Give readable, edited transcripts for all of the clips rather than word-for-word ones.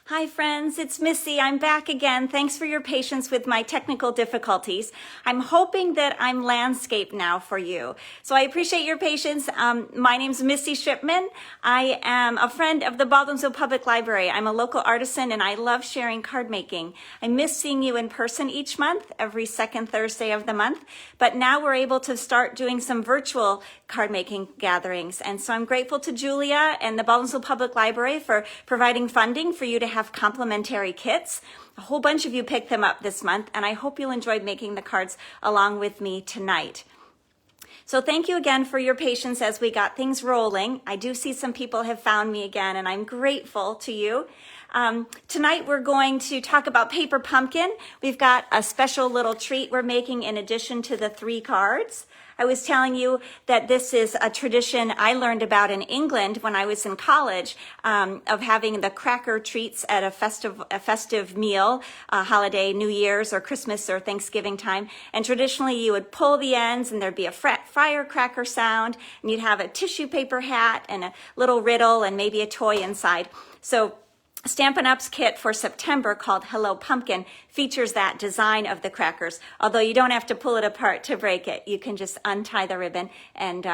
Hi friends, it's Missy. I'm back again. Thanks for your patience with my technical difficulties. I'm hoping that I'm landscape now for you. So I appreciate your patience. My name's Missy Shipman. I am a friend of the Baldwinsville Public Library. I'm a local artisan and I love sharing card making. I miss seeing you in person each month, every second Thursday of the month. But now we're able to start doing some virtual card making gatherings. And so I'm grateful to Julia and the Baldwinsville Public Library for providing funding for you to have complimentary kits. A whole bunch of you picked them up this month, and I hope you'll enjoy making the cards along with me tonight. So thank you again for your patience as we got things rolling. I do see some people have found me again, and I'm grateful to you. Tonight we're going to talk about paper pumpkin. We've got a special little treat we're making in addition to the 3 cards. I was telling you that this is a tradition I learned about in England when I was in college, of having the cracker treats at a festive meal, holiday, New Year's or Christmas or Thanksgiving time. And traditionally you would pull the ends and there'd be a firecracker sound, and you'd have a tissue paper hat and a little riddle and maybe a toy inside. So Stampin' Up's kit for September, called Hello Pumpkin, features that design of the crackers. Although you don't have to pull it apart to break it. You can just untie the ribbon and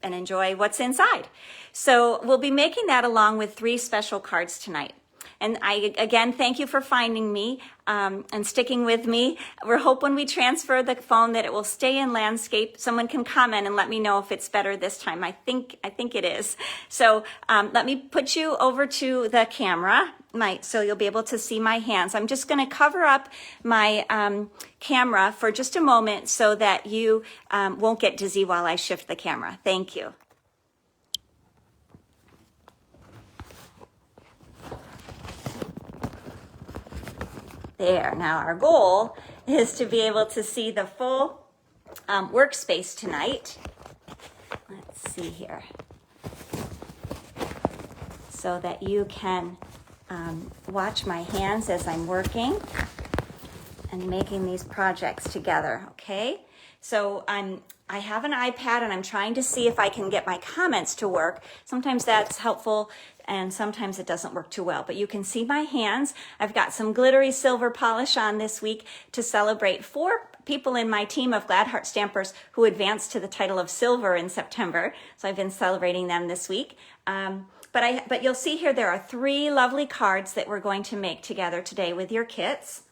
enjoy what's inside. So we'll be making that along with 3 special cards tonight. And I, again, thank you for finding me and sticking with me. We're hoping when we transfer the phone that it will stay in landscape. Someone can comment and let me know if it's better this time. I think it is. So let me put you over to the camera, so you'll be able to see my hands. I'm just going to cover up my camera for just a moment so that you won't get dizzy while I shift the camera. Thank you. There. Now our goal is to be able to see the full workspace tonight. Let's see here. So that you can watch my hands as I'm working and making these projects together, okay? So I have an iPad and I'm trying to see if I can get my comments to work. Sometimes that's helpful and sometimes it doesn't work too well, but you can see my hands. I've got some glittery silver polish on this week to celebrate 4 people in my team of Glad Heart Stampers who advanced to the title of silver in September. So I've been celebrating them this week. But you'll see here there are 3 lovely cards that we're going to make together today with your kits.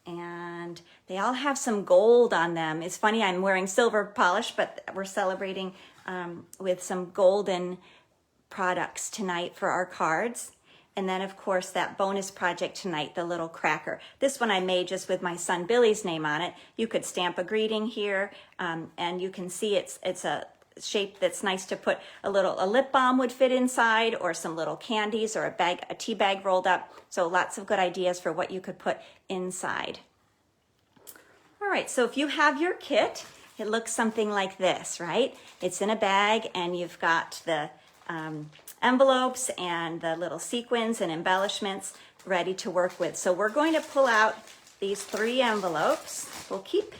And they all have some gold on them. It's funny, I'm wearing silver polish, but we're celebrating with some golden products tonight for our cards. And then of course that bonus project tonight, the little cracker. This one I made just with my son Billy's name on it. You could stamp a greeting here, and you can see it's a shape that's nice to put a lip balm would fit inside, or some little candies, or a tea bag rolled up. So lots of good ideas for what you could put inside. All right, so if you have your kit, it looks something like this, right? It's in a bag and you've got the envelopes and the little sequins and embellishments ready to work with. So we're going to pull out these 3 envelopes. We'll keep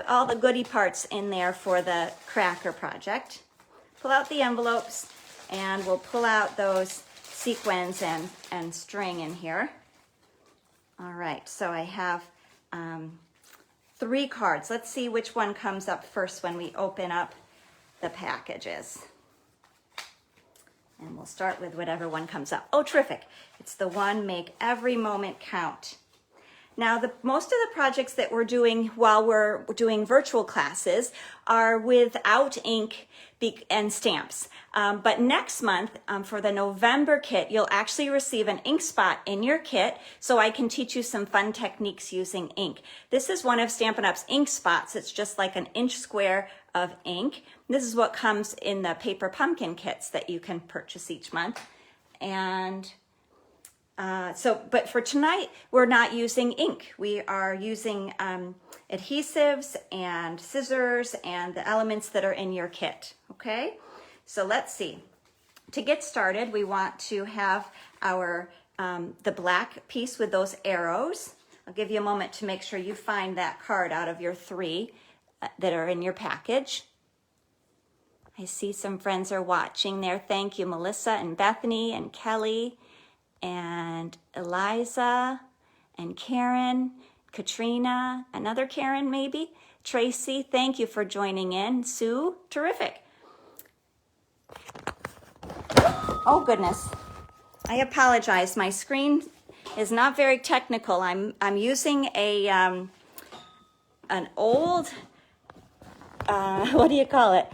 all the goodie parts in there for the cracker project. Pull out the envelopes and we'll pull out those sequins and string in here. All right, so I have 3 cards. Let's see which one comes up first when we open up the packages. And we'll start with whatever one comes up. Oh, terrific. It's the one, Make Every Moment Count. Now, most of the projects that we're doing while we're doing virtual classes are without ink and stamps. But next month, for the November kit, you'll actually receive an ink spot in your kit, so I can teach you some fun techniques using ink. This is one of Stampin' Up's ink spots. It's just like an inch square of ink. This is what comes in the paper pumpkin kits that you can purchase each month. And but for tonight, we're not using ink. We are using adhesives and scissors and the elements that are in your kit, okay? So let's see. To get started, we want to have our the black piece with those arrows. I'll give you a moment to make sure you find that card out of your 3 that are in your package. I see some friends are watching there. Thank you, Melissa and Bethany and Kelly and Eliza and Karen, Katrina, another Karen maybe, Tracy, thank you for joining in. Sue, terrific. Oh goodness, I apologize. My screen is not very technical. I'm using a an old what do you call it?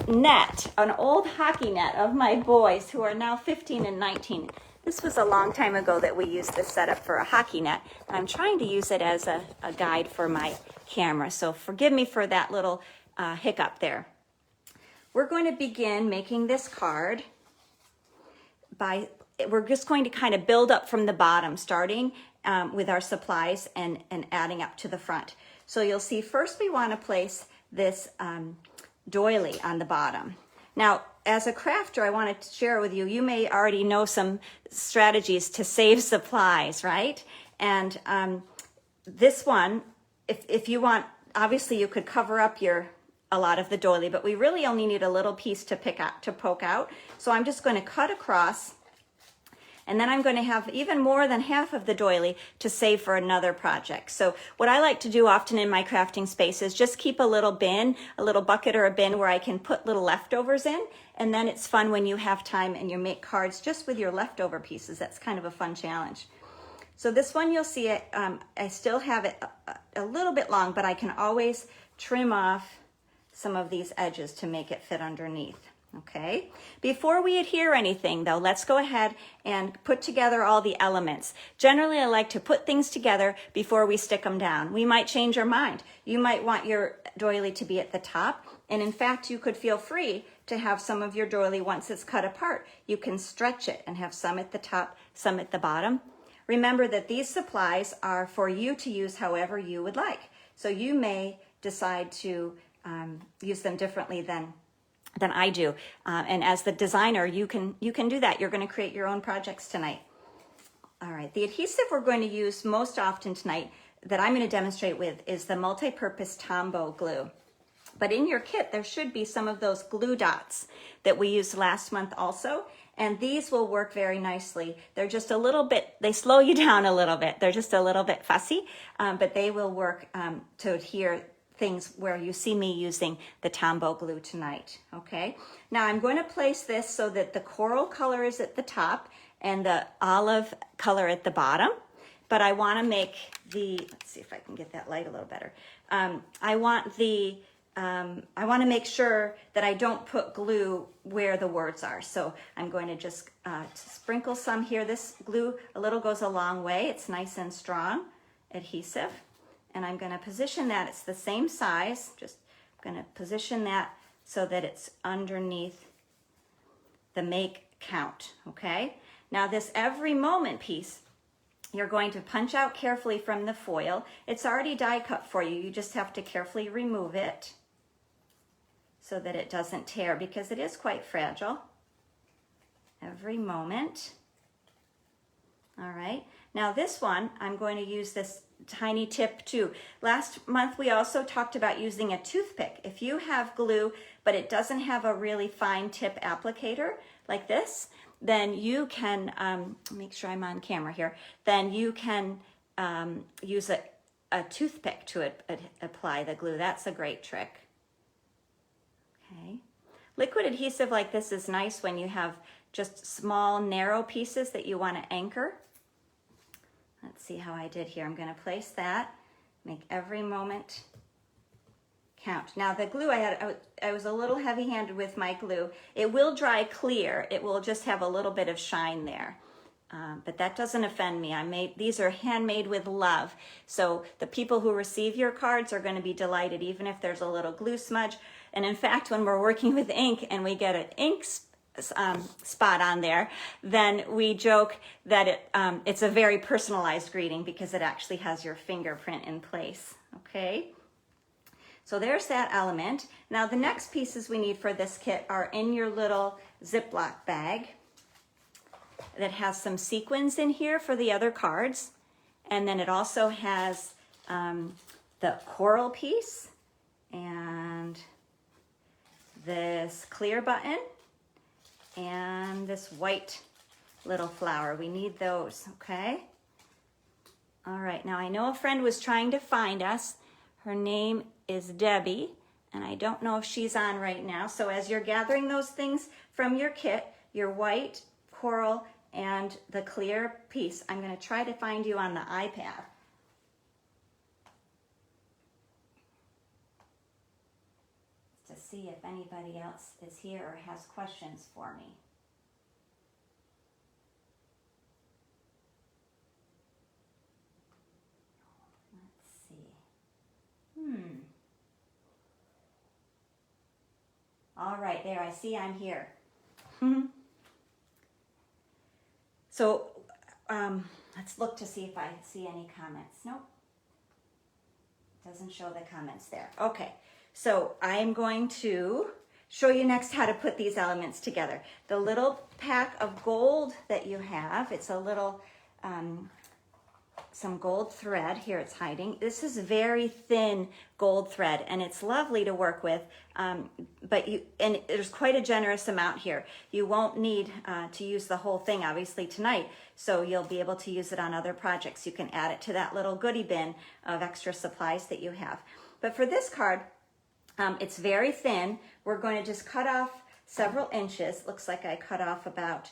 Net, an old hockey net of my boys who are now 15 and 19. This was a long time ago that we used this setup for a hockey net. I'm trying to use it as a guide for my camera, so forgive me for that little hiccup there. We're going to begin making this card we're just going to kind of build up from the bottom, starting with our supplies and adding up to the front. So you'll see first we want to place this doily on the bottom. Now, as a crafter, I wanted to share with you, you may already know some strategies to save supplies, right? And this one, if you want, obviously you could cover up a lot of the doily, but we really only need a little piece to poke out. So I'm just going to cut across, and then I'm going to have even more than half of the doily to save for another project. So what I like to do often in my crafting space is just keep a little bin, a little bucket or a bin where I can put little leftovers in. And then it's fun when you have time and you make cards just with your leftover pieces. That's kind of a fun challenge. So this one, you'll see it, I still have it a little bit long, but I can always trim off some of these edges to make it fit underneath. Okay, before we adhere anything though, let's go ahead and put together all the elements. Generally, I like to put things together before we stick them down. We might change our mind. You might want your doily to be at the top, and in fact, you could feel free to have some of your doily once it's cut apart. You can stretch it and have some at the top, some at the bottom. Remember that these supplies are for you to use however you would like. So you may decide to use them differently than I do. And as the designer, you can do that. You're going to create your own projects tonight. All right, the adhesive we're going to use most often tonight that I'm going to demonstrate with is the multi-purpose Tombow glue. But in your kit, there should be some of those glue dots that we used last month also. And these will work very nicely. They're just a little bit, they slow you down a little bit. They're just a little bit fussy, but they will work to adhere things where you see me using the Tombow glue tonight, okay? Now I'm going to place this so that the coral color is at the top and the olive color at the bottom, but I want to make let's see if I can get that light a little better. I want to make sure that I don't put glue where the words are. So I'm going to just sprinkle some here. This glue, a little goes a long way. It's nice and strong adhesive. And I'm going to position that, it's the same size, just I'm going to position that so that it's underneath the make count, okay? Now this every moment piece, you're going to punch out carefully from the foil. It's already die cut for you, you just have to carefully remove it so that it doesn't tear because it is quite fragile. Every moment. All right, now this one, I'm going to use this tiny tip too. Last month we also talked about using a toothpick. If you have glue but it doesn't have a really fine tip applicator like this, then you can, make sure I'm on camera here, then you can use a toothpick to apply the glue. That's a great trick. Okay. Liquid adhesive like this is nice when you have just small narrow pieces that you want to anchor. Let's see how I did here. I'm going to place that, make every moment count. Now the glue I was a little heavy-handed with my glue. It will dry clear. It will just have a little bit of shine there. But that doesn't offend me. These are handmade with love. So the people who receive your cards are going to be delighted even if there's a little glue smudge. And in fact, when we're working with ink and we get an ink spot on there, then we joke that it's a very personalized greeting because it actually has your fingerprint in place, okay? So there's that element. Now the next pieces we need for this kit are in your little Ziploc bag that has some sequins in here for the other cards. And then it also has the coral piece and this clear button and this white little flower. We need those, okay? All right, now I know a friend was trying to find us. Her name is Debbie, and I don't know if she's on right now. So as you're gathering those things from your kit, your white, coral, and the clear piece, I'm going to try to find you on the iPad. To see if anybody else is here or has questions for me. All right, there, I see I'm here. So let's look to see if I see any comments. Nope. Doesn't show the comments there. Okay, so I am going to show you next how to put these elements together. The little pack of gold that you have, it's a little, some gold thread. Here it's hiding. This is very thin gold thread, and it's lovely to work with, but there's quite a generous amount here. You won't need to use the whole thing, obviously, tonight, so you'll be able to use it on other projects. You can add it to that little goodie bin of extra supplies that you have. But for this card, it's very thin. We're going to just cut off several inches. Looks like I cut off about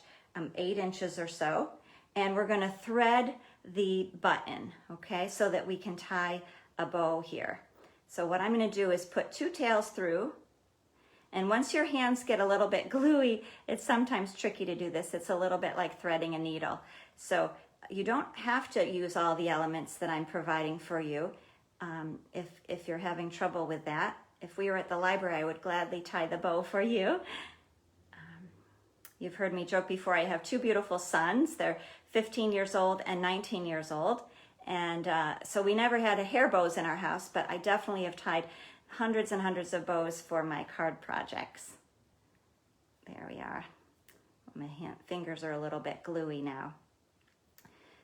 8 inches or so, and we're going to thread the button, okay, so that we can tie a bow here. So what I'm going to do is put 2 tails through, and once your hands get a little bit gluey, it's sometimes tricky to do this. It's a little bit like threading a needle. So you don't have to use all the elements that I'm providing for you if you're having trouble with that. If we were at the library, I would gladly tie the bow for you. You've heard me joke before, I have 2 beautiful sons. They're 15 years old and 19 years old. And so we never had hair bows in our house, but I definitely have tied hundreds and hundreds of bows for my card projects. There we are. My fingers are a little bit gluey now.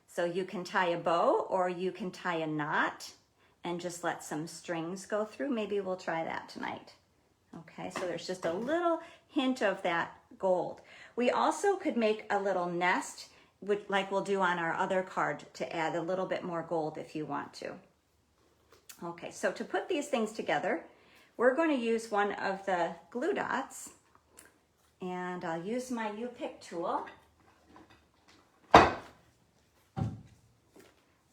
So you can tie a bow, or you can tie a knot and just let some strings go through. Maybe we'll try that tonight. Okay, so there's just a little hint of that gold. We also could make a little nest, like we'll do on our other card, to add a little bit more gold if you want to. Okay, so to put these things together, we're going to use one of the glue dots, and I'll use my U-Pick tool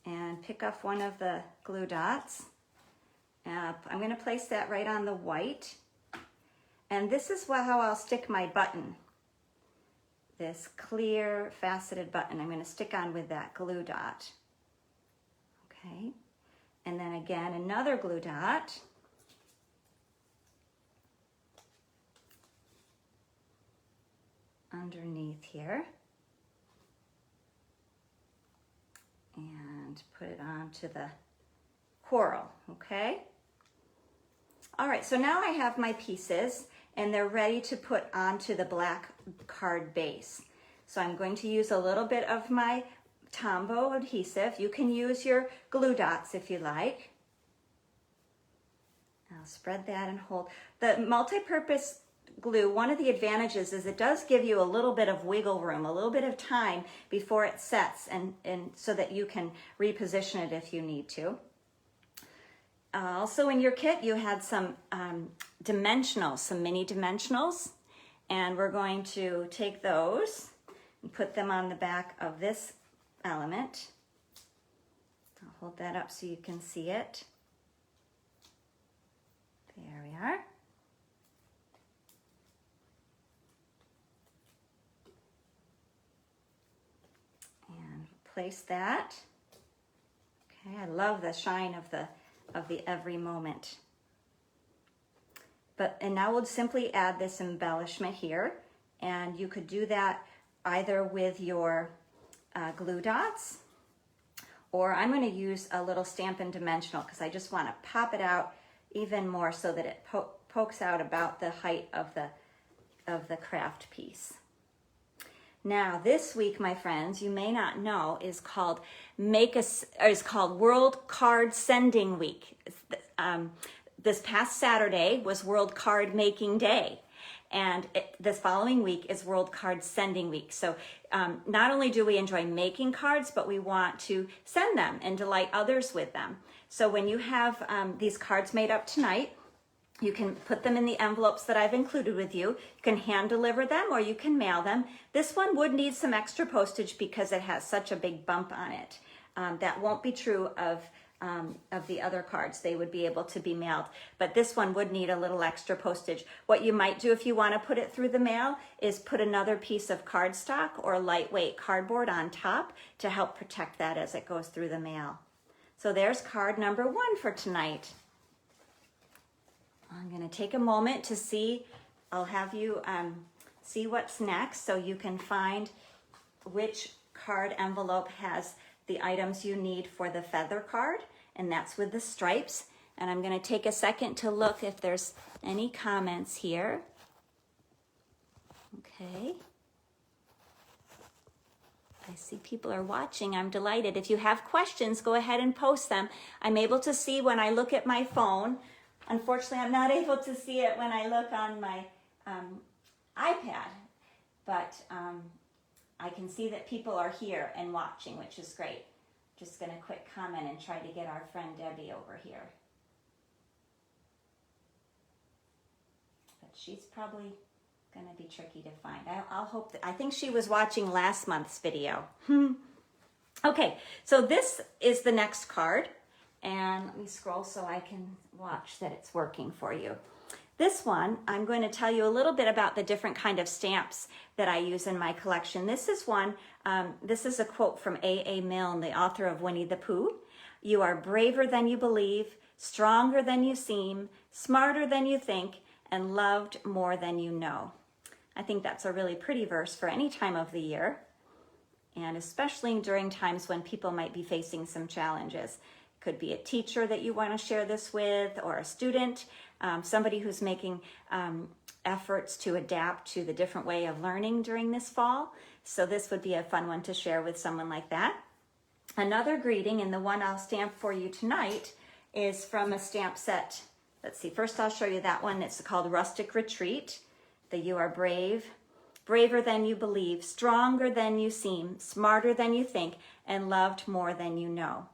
and pick up one of the glue dots. I'm going to place that right on the white, and this is how I'll stick my button. This clear faceted button I'm going to stick on with that glue dot. Okay, and then again another glue dot. Underneath here. And put it onto the coral, okay? All right, so now I have my pieces, and they're ready to put onto the black card base. So I'm going to use a little bit of my Tombow adhesive. You can use your glue dots if you like. I'll spread that and hold. The multi-purpose glue, one of the advantages is it does give you a little bit of wiggle room, a little bit of time before it sets, and so that you can reposition it if you need to. Also in your kit, you had some dimensionals, some mini dimensionals, and we're going to take those and put them on the back of this element. I'll hold that up so you can see it. There we are. And place that. Okay, I love the shine of the every moment. And now we'll simply add this embellishment here, and you could do that either with your glue dots, or I'm going to use a little Stampin' Dimensional because I just want to pop it out even more so that it pokes out about the height of the craft piece. Now, this week, my friends, you may not know, is called World Card Sending Week. This past Saturday was World Card Making Day, And this following week is World Card Sending Week. So not only do we enjoy making cards, but we want to send them and delight others with them. So when you have these cards made up tonight, you can put them in the envelopes that I've included with you. You can hand deliver them or you can mail them. This one would need some extra postage because it has such a big bump on it. That won't be true of the other cards. They would be able to be mailed, but this one would need a little extra postage. What you might do if you want to put it through the mail is put another piece of cardstock or lightweight cardboard on top to help protect that as it goes through the mail. So there's card number 1 for tonight. I'm going to take a moment to see, I'll have you see what's next so you can find which card envelope has the items you need for the feather card, and that's with the stripes. And I'm going to take a second to look if there's any comments here. Okay. I see people are watching. I'm delighted. If you have questions, go ahead and post them. I'm able to see when I look at my phone. Unfortunately, I'm not able to see it when I look on my iPad, but I can see that people are here and watching, which is great. Just going to quick comment and try to get our friend Debbie over here. But she's probably going to be tricky to find. I'll hope that, I think she was watching last month's video. Okay, so this is the next card. And let me scroll so I can watch that it's working for you. This one, I'm going to tell you a little bit about the different kind of stamps that I use in my collection. This is one, this is a quote from A.A. Milne, the author of Winnie the Pooh. "You are braver than you believe, stronger than you seem, smarter than you think, and loved more than you know." I think that's a really pretty verse for any time of the year, and especially during times when people might be facing some challenges. Could be a teacher that you want to share this with, or a student, somebody who's making efforts to adapt to the different way of learning during this fall. So this would be a fun one to share with someone like that. Another greeting, and the one I'll stamp for you tonight, is from a stamp set. Let's see, first I'll show you that one. It's called Rustic Retreat. "You are brave, braver than you believe, stronger than you seem, smarter than you think, and loved more than you know."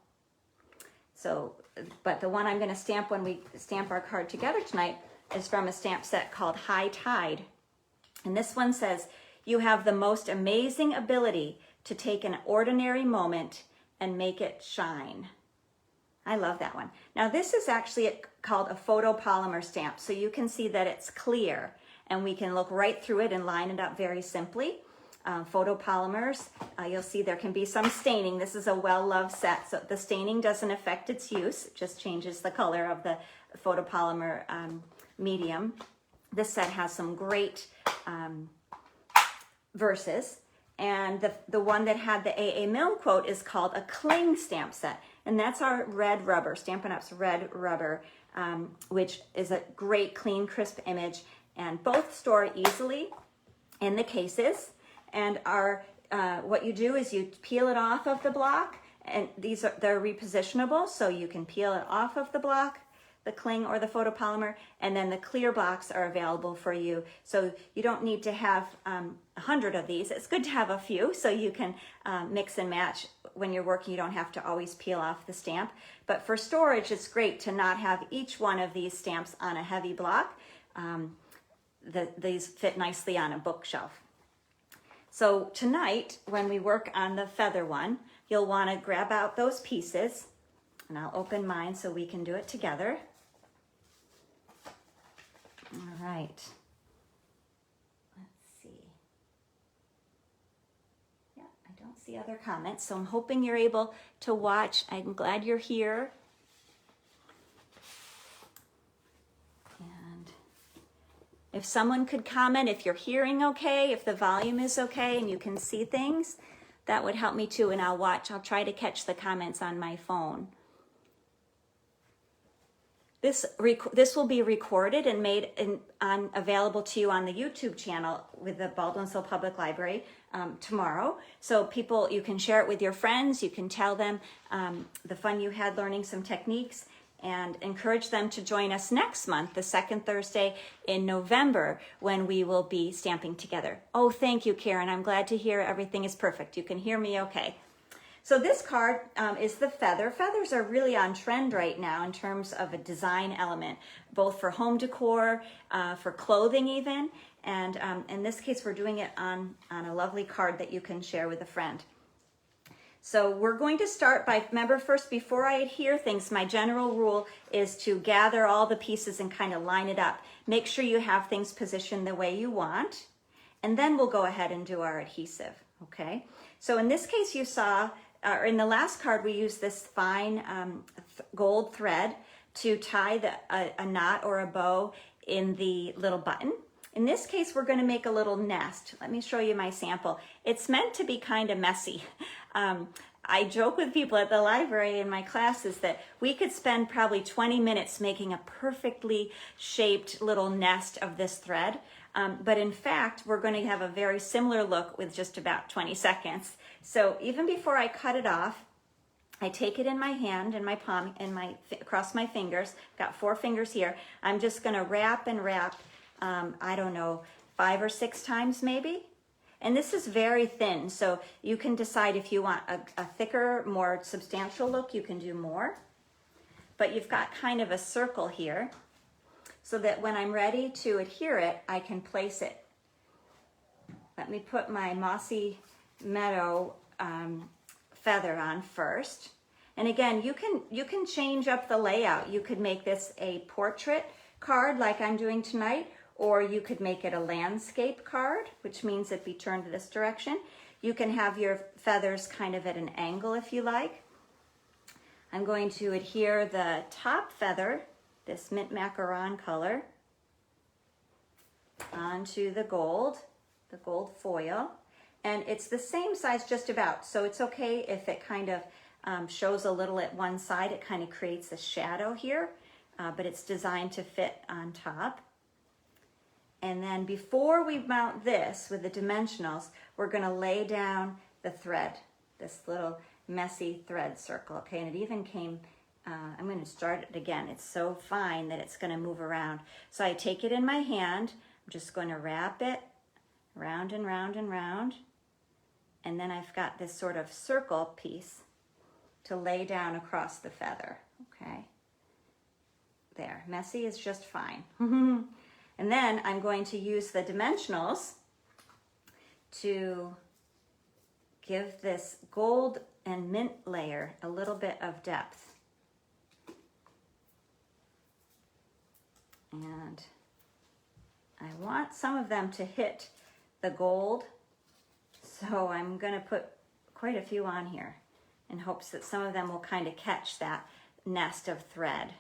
So, but the one I'm going to stamp when we stamp our card together tonight is from a stamp set called High Tide. And this one says, "You have the most amazing ability to take an ordinary moment and make it shine." I love that one. Now this is actually called a photopolymer stamp. So you can see that it's clear and we can look right through it and line it up very simply. Photopolymers, you'll see there can be some staining. This is a well-loved set, so the staining doesn't affect its use. It just changes the color of the photopolymer medium. This set has some great verses, and the one that had the A.A. Milne quote is called a Clang Stamp Set, and that's our red rubber, Stampin' Up's red rubber, which is a great, clean, crisp image, and both store easily in the cases. And what you do is you peel it off of the block, and they're repositionable, so you can peel it off of the block, the cling or the photopolymer, and then the clear blocks are available for you. So you don't need to have 100 of these. It's good to have a few so you can mix and match when you're working. You don't have to always peel off the stamp. But for storage, it's great to not have each one of these stamps on a heavy block. These fit nicely on a bookshelf. So tonight, when we work on the feather one, you'll want to grab out those pieces, and I'll open mine so we can do it together. All right. Let's see. Yeah, I don't see other comments, so I'm hoping you're able to watch. I'm glad you're here. If someone could comment, if you're hearing okay, if the volume is okay and you can see things, that would help me too, and I'll try to catch the comments on my phone. This will be recorded and made available to you on the YouTube channel with the Baldwinsville Public Library tomorrow. So you can share it with your friends, you can tell them the fun you had learning some techniques, and encourage them to join us next month, the second Thursday in November, when we will be stamping together. Oh, thank you, Karen. I'm glad to hear everything is perfect. You can hear me okay. So this card is the feather. Feathers are really on trend right now in terms of a design element, both for home decor, for clothing even. And in this case, we're doing it on a lovely card that you can share with a friend. So we're going to start by, remember first, before I adhere things, my general rule is to gather all the pieces and kind of line it up. Make sure you have things positioned the way you want, and then we'll go ahead and do our adhesive, okay? So in this case, you saw, or in the last card, we used this fine gold thread to tie a knot or a bow in the little button. In this case, we're going to make a little nest. Let me show you my sample. It's meant to be kind of messy. I joke with people at the library in my classes that we could spend probably 20 minutes making a perfectly shaped little nest of this thread. But in fact, we're going to have a very similar look with just about 20 seconds. So even before I cut it off, I take it in my hand, in my palm, across my fingers. I've got 4 fingers here. I'm just going to wrap and wrap, I don't know, 5 or 6 times maybe. And this is very thin, so you can decide if you want a thicker, more substantial look, you can do more. But you've got kind of a circle here, so that when I'm ready to adhere it, I can place it. Let me put my Mossy Meadow feather on first. And again, you can change up the layout. You could make this a portrait card like I'm doing tonight, or you could make it a landscape card, which means it'd be turned this direction. You can have your feathers kind of at an angle if you like. I'm going to adhere the top feather, this mint macaron color, onto the gold foil. And it's the same size just about, so it's okay if it kind of shows a little at one side. It kind of creates a shadow here, but it's designed to fit on top. And then before we mount this with the dimensionals, we're going to lay down the thread, this little messy thread circle, okay? And it even came, I'm going to start it again. It's so fine that it's going to move around. So I take it in my hand. I'm just going to wrap it round and round and round. And then I've got this sort of circle piece to lay down across the feather, okay? There, messy is just fine. And then I'm going to use the dimensionals to give this gold and mint layer a little bit of depth. And I want some of them to hit the gold, so I'm going to put quite a few on here in hopes that some of them will kind of catch that nest of thread.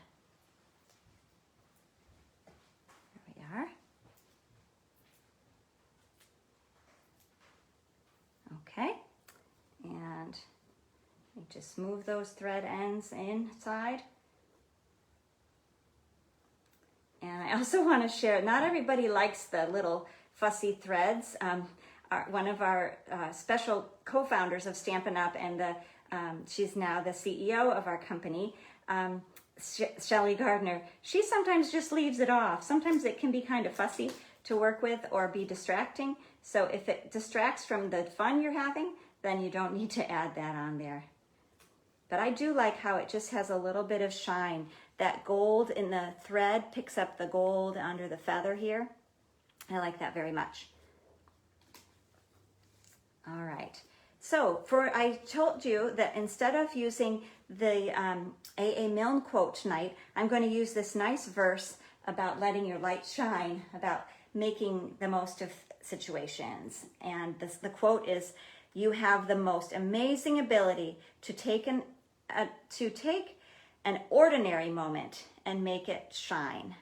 Okay, and you just move those thread ends inside. And I also want to share, not everybody likes the little fussy threads. One of our special co-founders of Stampin' Up! And she's now the CEO of our company, Shelley Gardner, she sometimes just leaves it off. Sometimes it can be kind of fussy to work with or be distracting. So if it distracts from the fun you're having, then you don't need to add that on there. But I do like how it just has a little bit of shine. That gold in the thread picks up the gold under the feather here. I like that very much. All right. So I told you that instead of using the A.A. Milne quote tonight, I'm going to use this nice verse about letting your light shine, about making the most of situations. And the quote is, "You have the most amazing ability to take an ordinary moment and make it shine."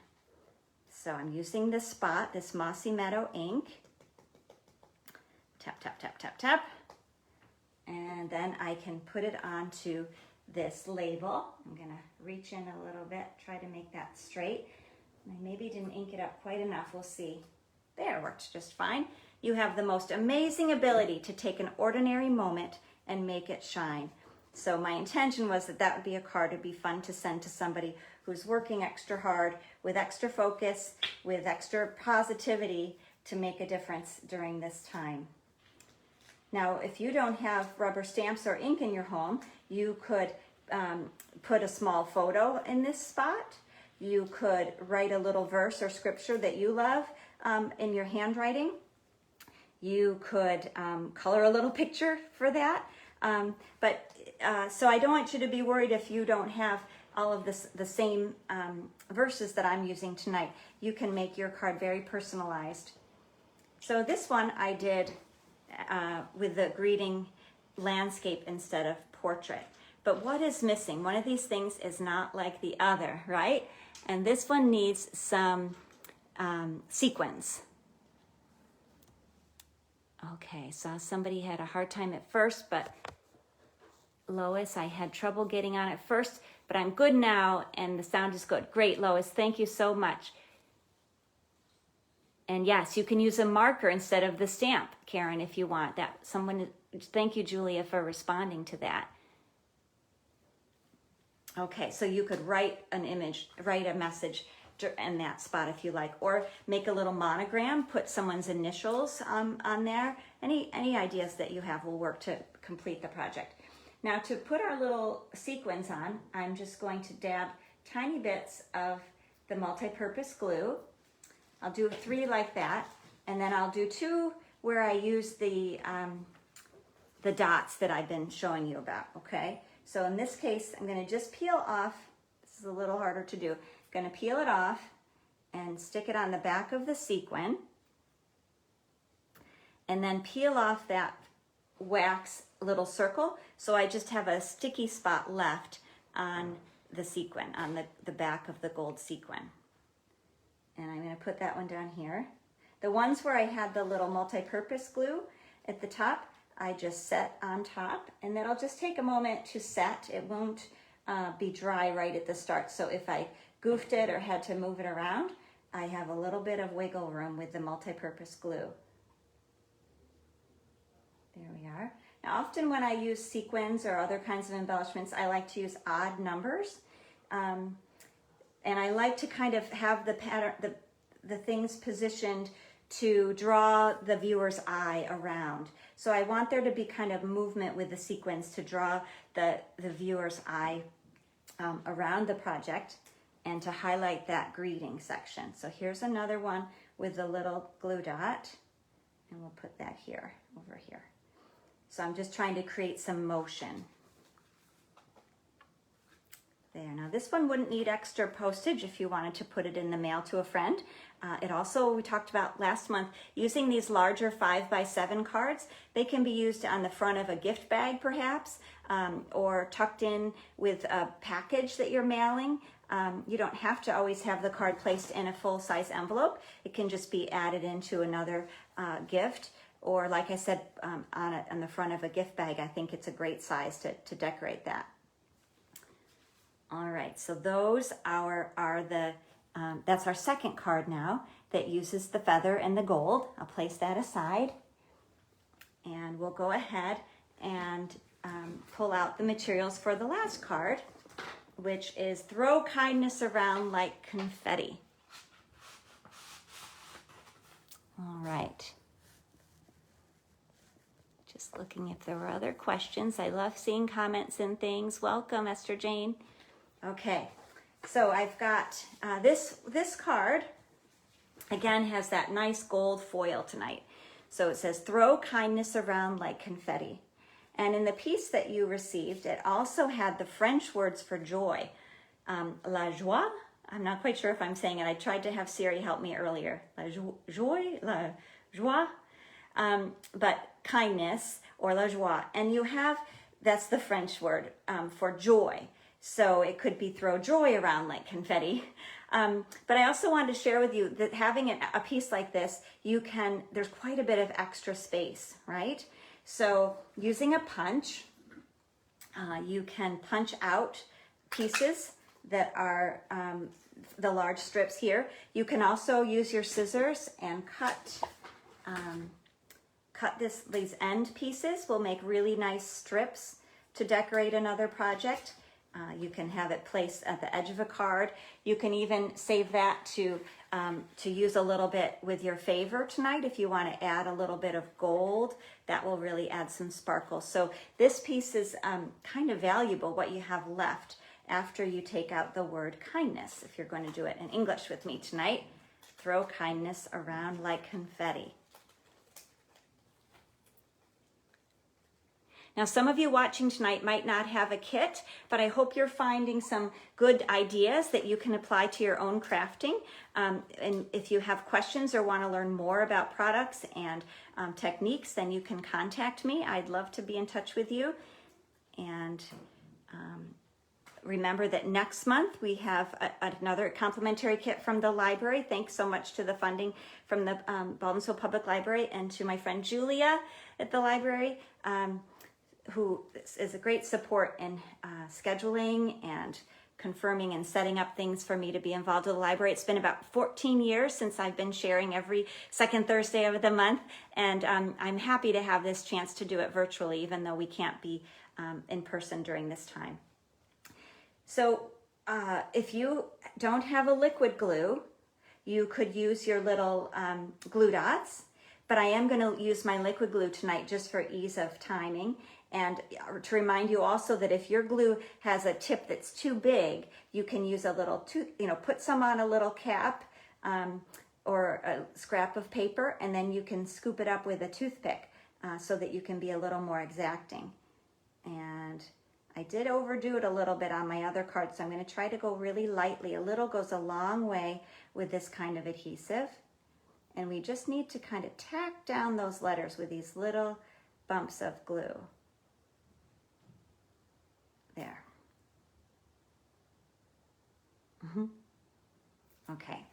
So I'm using this spot, this Mossy Meadow ink. Tap, tap, tap, tap, tap. And then I can put it onto this label. I'm gonna reach in a little bit, try to make that straight. I maybe didn't ink it up quite enough, we'll see. There, worked just fine. You have the most amazing ability to take an ordinary moment and make it shine. So my intention was that would be a card, it'd be fun to send to somebody who's working extra hard with extra focus, with extra positivity to make a difference during this time. Now, if you don't have rubber stamps or ink in your home, you could put a small photo in this spot. You could write a little verse or scripture that you love in your handwriting. You could color a little picture for that. So I don't want you to be worried if you don't have all of the same verses that I'm using tonight. You can make your card very personalized. So this one I did with the greeting landscape instead of portrait. But what is missing? One of these things is not like the other, right? And this one needs some sequins. Okay, so somebody had a hard time at first, but Lois, I had trouble getting on at first, but I'm good now and the sound is good. Great, Lois, thank you so much. And yes, you can use a marker instead of the stamp, Karen, if you want that. Thank you, Julia, for responding to that. Okay, so you could write an image, write a message in that spot if you like, or make a little monogram, put someone's initials on there. Any ideas that you have will work to complete the project. Now to put our little sequins on, I'm just going to dab tiny bits of the multi-purpose glue. I'll do 3 like that, and then I'll do 2 where I use the dots that I've been showing you about, okay? So in this case, I'm gonna just peel off, this is a little harder to do, I'm gonna peel it off and stick it on the back of the sequin, and then peel off that wax little circle, so I just have a sticky spot left on the sequin, on the back of the gold sequin. And I'm going to put that one down here. The ones where I had the little multi-purpose glue at the top, I just set on top, and that'll just take a moment to set. It won't be dry right at the start, so if I goofed it or had to move it around, I have a little bit of wiggle room with the multi-purpose glue. There we are. Now, often when I use sequins or other kinds of embellishments, I like to use odd numbers. And I like to kind of have the pattern, the things positioned to draw the viewer's eye around. So I want there to be kind of movement with the sequins to draw the viewer's eye around the project and to highlight that greeting section. So here's another one with the little glue dot, and we'll put that here, over here. So I'm just trying to create some motion. There, now this one wouldn't need extra postage if you wanted to put it in the mail to a friend. It also, we talked about last month, using these larger 5x7 cards. They can be used on the front of a gift bag perhaps, or tucked in with a package that you're mailing. You don't have to always have the card placed in a full-size envelope. It can just be added into another gift. Or like I said, on the front of a gift bag, I think it's a great size to decorate that. All right, so those are that's our second card now that uses the feather and the gold. I'll place that aside, and we'll go ahead and pull out the materials for the last card, which is throw kindness around like confetti. All right. Just looking if there were other questions. I love seeing comments and things. Welcome, Esther Jane. Okay, so I've got this card, again, has that nice gold foil tonight. So it says, throw kindness around like confetti. And in the piece that you received, it also had the French words for joy. La joie, I'm not quite sure if I'm saying it. I tried to have Siri help me earlier. La joie, la joie, but kindness, or la joie. And you have, that's the French word for joy. So it could be throw joy around like confetti. But I also wanted to share with you that having a piece like this, there's quite a bit of extra space, right? So using a punch, you can punch out pieces that are the large strips here. You can also use your scissors and cut these end pieces. Will make really nice strips to decorate another project. You can have it placed at the edge of a card. You can even save that to use a little bit with your favor tonight if you want to add a little bit of gold. That will really add some sparkle. So this piece is kind of valuable, what you have left after you take out the word kindness. If you're going to do it in English with me tonight, throw kindness around like confetti. Now, some of you watching tonight might not have a kit, but I hope you're finding some good ideas that you can apply to your own crafting. And if you have questions or want to learn more about products and techniques, then you can contact me. I'd love to be in touch with you. And remember that next month we have another complimentary kit from the library. Thanks so much to the funding from the Baldwinsville Public Library and to my friend Julia at the library, who is a great support in scheduling and confirming and setting up things for me to be involved with the library. It's been about 14 years since I've been sharing every second Thursday of the month, and I'm happy to have this chance to do it virtually, even though we can't be in person during this time. So if you don't have a liquid glue, you could use your little glue dots, but I am going to use my liquid glue tonight just for ease of timing. And to remind you also that if your glue has a tip that's too big, you can use a little, put some on a little cap or a scrap of paper, and then you can scoop it up with a toothpick so that you can be a little more exacting. And I did overdo it a little bit on my other card, so I'm going to try to go really lightly. A little goes a long way with this kind of adhesive. And we just need to kind of tack down those letters with these little bumps of glue. There. Okay.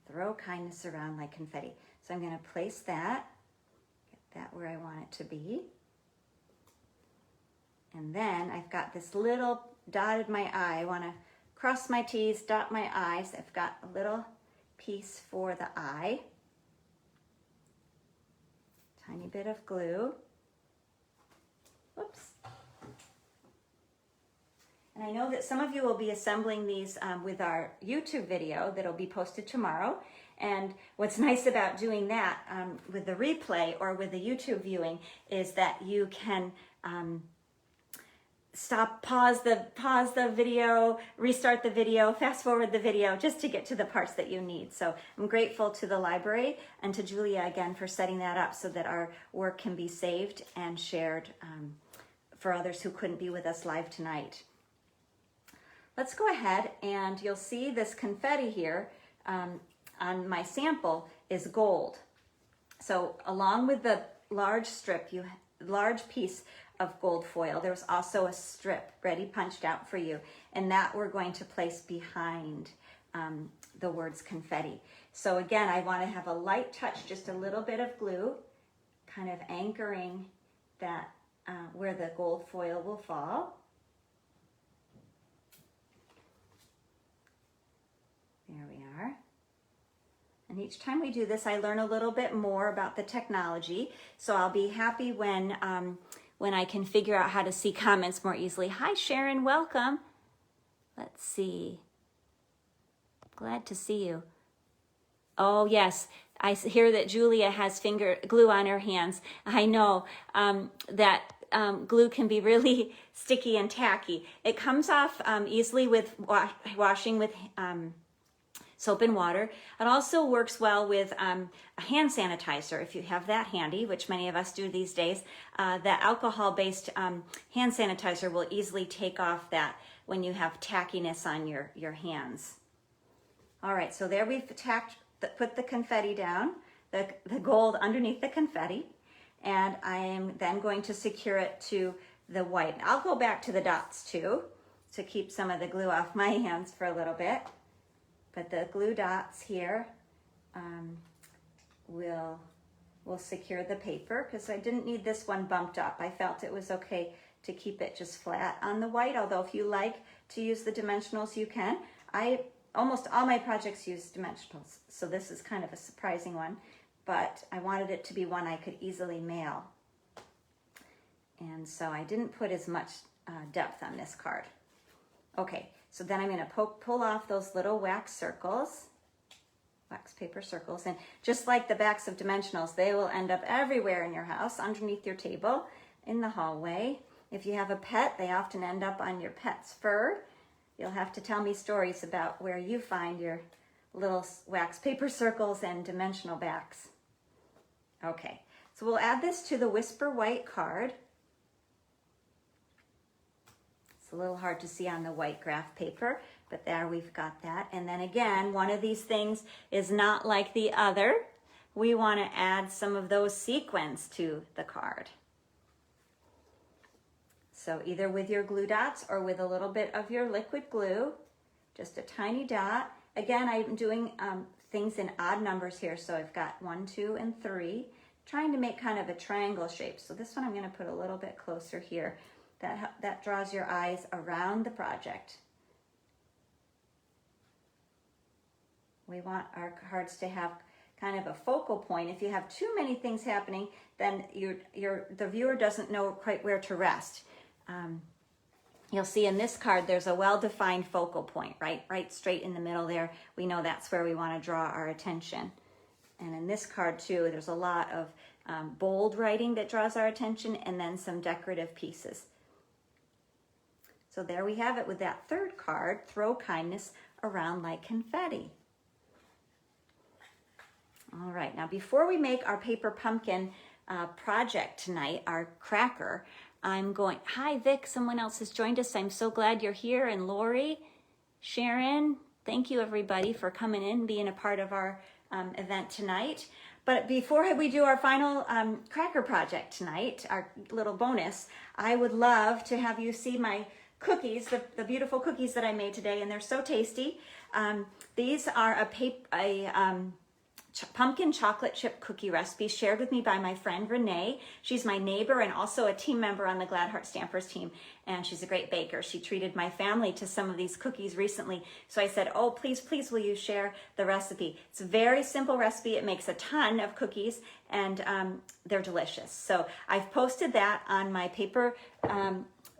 Throw kindness around like confetti. So I'm going to place that, get that where I want it to be. And then I've got this little dotted my I. I want to cross my T's, dot my I's. I've got a little piece for the I. Tiny bit of glue. Whoops. And I know that some of you will be assembling these with our YouTube video that'll be posted tomorrow. And what's nice about doing that with the replay or with the YouTube viewing is that you can pause the video, restart the video, fast forward the video just to get to the parts that you need. So I'm grateful to the library and to Julia again for setting that up so that our work can be saved and shared for others who couldn't be with us live tonight. Let's go ahead, and you'll see this confetti here on my sample is gold. So along with the large piece of gold foil, there's also a strip ready punched out for you, and that we're going to place behind the words confetti. So again, I want to have a light touch, just a little bit of glue, kind of anchoring that where the gold foil will fall. There we are. And each time we do this, I learn a little bit more about the technology. So I'll be happy when I can figure out how to see comments more easily. Hi, Sharon, welcome. Let's see. Glad to see you. Oh, yes. I hear that Julia has finger glue on her hands. I know that glue can be really sticky and tacky. It comes off easily with washing with soap and water. It also works well with a hand sanitizer, if you have that handy, which many of us do these days. That alcohol-based hand sanitizer will easily take off that when you have tackiness on your hands. All right, so there we've put the confetti down, the gold underneath the confetti, and I am then going to secure it to the white. I'll go back to the dots too, to keep some of the glue off my hands for a little bit. But the glue dots here will secure the paper, because I didn't need this one bumped up. I felt it was okay to keep it just flat on the white, although if you like to use the dimensionals, you can. Almost all my projects use dimensionals, so this is kind of a surprising one, but I wanted it to be one I could easily mail. And so I didn't put as much depth on this card. Okay, so then I'm going to pull off those little wax circles, wax paper circles, and just like the backs of dimensionals, they will end up everywhere in your house, underneath your table, in the hallway. If you have a pet, they often end up on your pet's fur. You'll have to tell me stories about where you find your little wax paper circles and dimensional backs. Okay, so we'll add this to the Whisper White card. It's a little hard to see on the white graph paper, but there we've got that. And then again, one of these things is not like the other. We want to add some of those sequins to the card. So either with your glue dots or with a little bit of your liquid glue, just a tiny dot. Again, I'm doing things in odd numbers here. So I've got 1, 2, and 3, trying to make kind of a triangle shape. So this one I'm going to put a little bit closer here. That draws your eyes around the project. We want our cards to have kind of a focal point. If you have too many things happening, then the viewer doesn't know quite where to rest. You'll see in this card, there's a well-defined focal point, right straight in the middle there. We know that's where we want to draw our attention. And in this card too, there's a lot of bold writing that draws our attention, and then some decorative pieces. So there we have it with that third card, Throw Kindness Around Like Confetti. All right, now before we make our paper pumpkin project tonight, our cracker, hi Vic, someone else has joined us. I'm so glad you're here. And Lori, Sharon, thank you everybody for coming in, being a part of our event tonight. But before we do our final cracker project tonight, our little bonus, I would love to have you see my cookies, the beautiful cookies that I made today, and they're so tasty. These are a pumpkin chocolate chip cookie recipe shared with me by my friend Renee. She's my neighbor and also a team member on the Glad Heart Stampers team, and she's a great baker. She treated my family to some of these cookies recently, so I said, oh, please will you share the recipe? It's a very simple recipe. It makes a ton of cookies, and they're delicious. So I've posted that on my paper,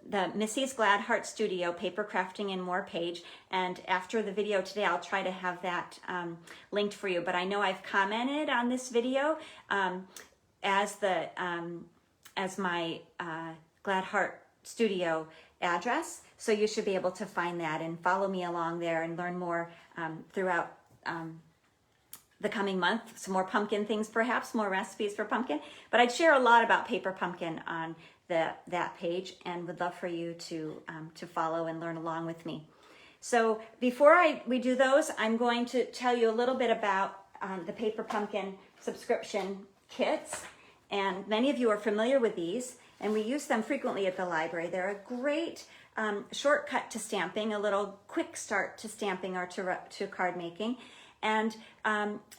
the Missy's Glad Heart Studio Paper Crafting and More page, and after the video today I'll try to have that linked for you. But I know I've commented on this video as my Glad Heart Studio address, so you should be able to find that and follow me along there and learn more throughout the coming month. Some more pumpkin things, perhaps more recipes for pumpkin, but I'd share a lot about paper pumpkin on that page, and would love for you to follow and learn along with me. So before we do those, I'm going to tell you a little bit about the paper pumpkin subscription kits, and many of you are familiar with these, and we use them frequently at the library. They're a great shortcut to stamping, a little quick start to stamping or to card making. And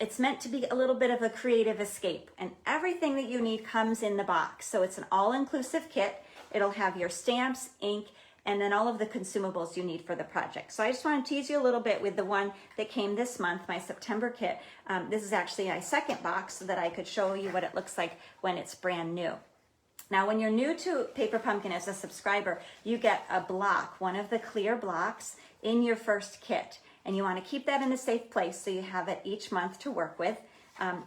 it's meant to be a little bit of a creative escape, and everything that you need comes in the box. So it's an all-inclusive kit. It'll have your stamps, ink, and then all of the consumables you need for the project. So I just want to tease you a little bit with the one that came this month, my September kit. This is actually my second box, so that I could show you what it looks like when it's brand new. Now, when you're new to Paper Pumpkin as a subscriber, you get a block, one of the clear blocks in your first kit. And you want to keep that in a safe place so you have it each month to work with.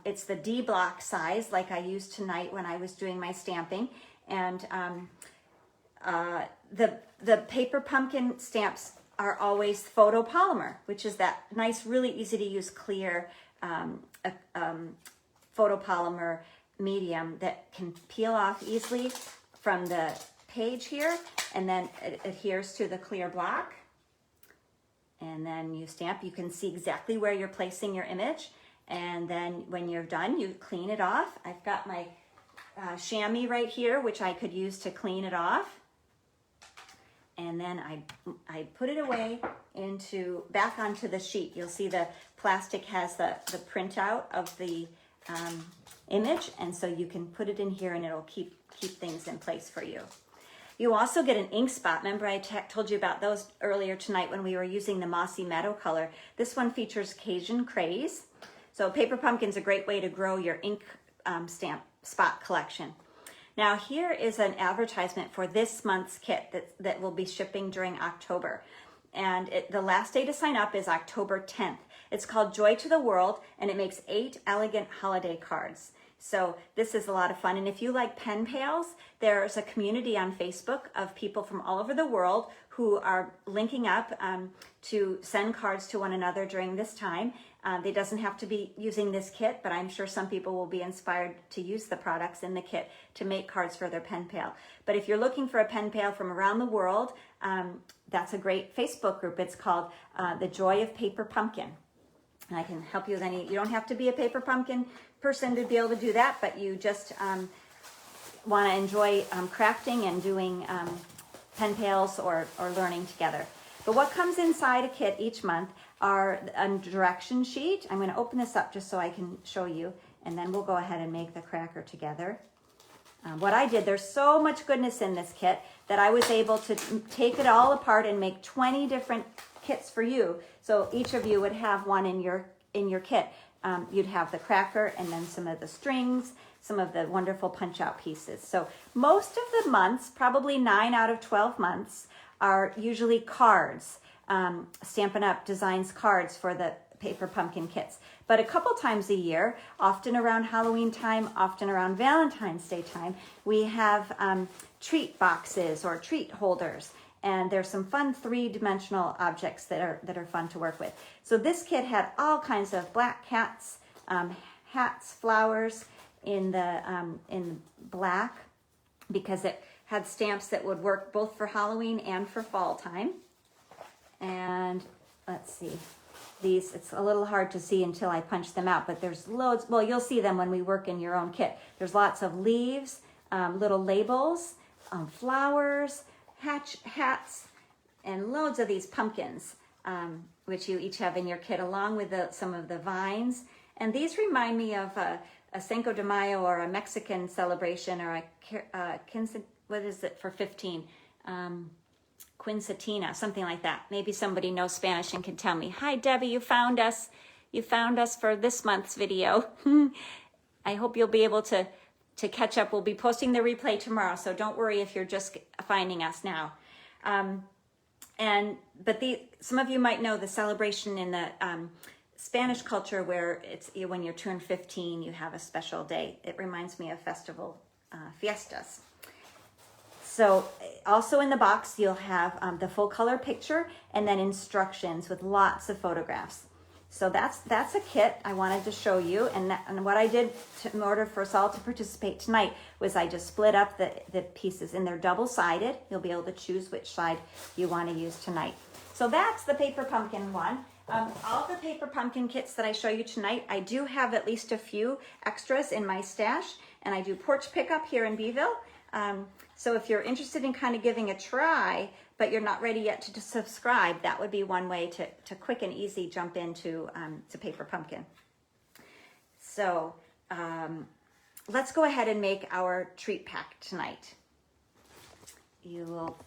It's the D block size, like I used tonight when I was doing my stamping. And the paper pumpkin stamps are always photopolymer, which is that nice, really easy to use clear photopolymer medium that can peel off easily from the page here, and then it adheres to the clear block. And then you stamp. You can see exactly where you're placing your image. And then when you're done, you clean it off. I've got my chamois right here, which I could use to clean it off. And then I put it away back onto the sheet. You'll see the plastic has the printout of the image. And so you can put it in here and it'll keep things in place for you. You also get an ink spot. Remember I told you about those earlier tonight when we were using the Mossy Meadow color. This one features Cajun Craze. So Paper Pumpkin's a great way to grow your ink stamp spot collection. Now here is an advertisement for this month's kit that will be shipping during October. And the last day to sign up is October 10th. It's called Joy to the World, and it makes 8 elegant holiday cards. So this is a lot of fun. And if you like pen pals, there's a community on Facebook of people from all over the world who are linking up to send cards to one another during this time. It doesn't have to be using this kit, but I'm sure some people will be inspired to use the products in the kit to make cards for their pen pal. But if you're looking for a pen pal from around the world, that's a great Facebook group. It's called The Joy of Paper Pumpkin. And I can help you with any, you don't have to be a paper pumpkin person to be able to do that, but you just want to enjoy crafting and doing pen pals or learning together. But what comes inside a kit each month are a direction sheet. I'm going to open this up just so I can show you, and then we'll go ahead and make the cracker together. What I did, there's so much goodness in this kit that I was able to take it all apart and make 20 different kits for you. So each of you would have one in your kit. You'd have the cracker and then some of the strings, some of the wonderful punch-out pieces. So most of the months, probably 9 out of 12 months, are usually cards. Stampin' Up! Designs cards for the paper pumpkin kits. But a couple times a year, often around Halloween time, often around Valentine's Day time, we have treat boxes or treat holders. And there's some fun 3-dimensional objects that are fun to work with. So this kit had all kinds of black hats, flowers in black, because it had stamps that would work both for Halloween and for fall time. And let's see, these, it's a little hard to see until I punch them out, but there's loads. Well, you'll see them when we work in your own kit. There's lots of leaves, little labels, flowers, hats, and loads of these pumpkins, which you each have in your kit, along with some of the vines. And these remind me of a Cinco de Mayo or a Mexican celebration, or a what is it for 15? Quinceatina, something like that. Maybe somebody knows Spanish and can tell me. Hi, Debbie, you found us. You found us for this month's video. I hope you'll be able to catch up. We'll be posting the replay tomorrow, so don't worry if you're just finding us now. But some of you might know the celebration in the Spanish culture, where it's when you're turned 15, you have a special day. It reminds me of festival fiestas. So also in the box, you'll have the full color picture and then instructions with lots of photographs. So that's a kit I wanted to show you. And what I did in order for us all to participate tonight was I just split up the pieces, and they're double-sided. You'll be able to choose which side you want to use tonight. So that's the paper pumpkin one. All the paper pumpkin kits that I show you tonight, I do have at least a few extras in my stash, and I do porch pickup here in Beeville. So if you're interested in kind of giving a try, but you're not ready yet to subscribe, that would be one way to quick and easy jump into to paper pumpkin. So let's go ahead and make our treat pack tonight. You will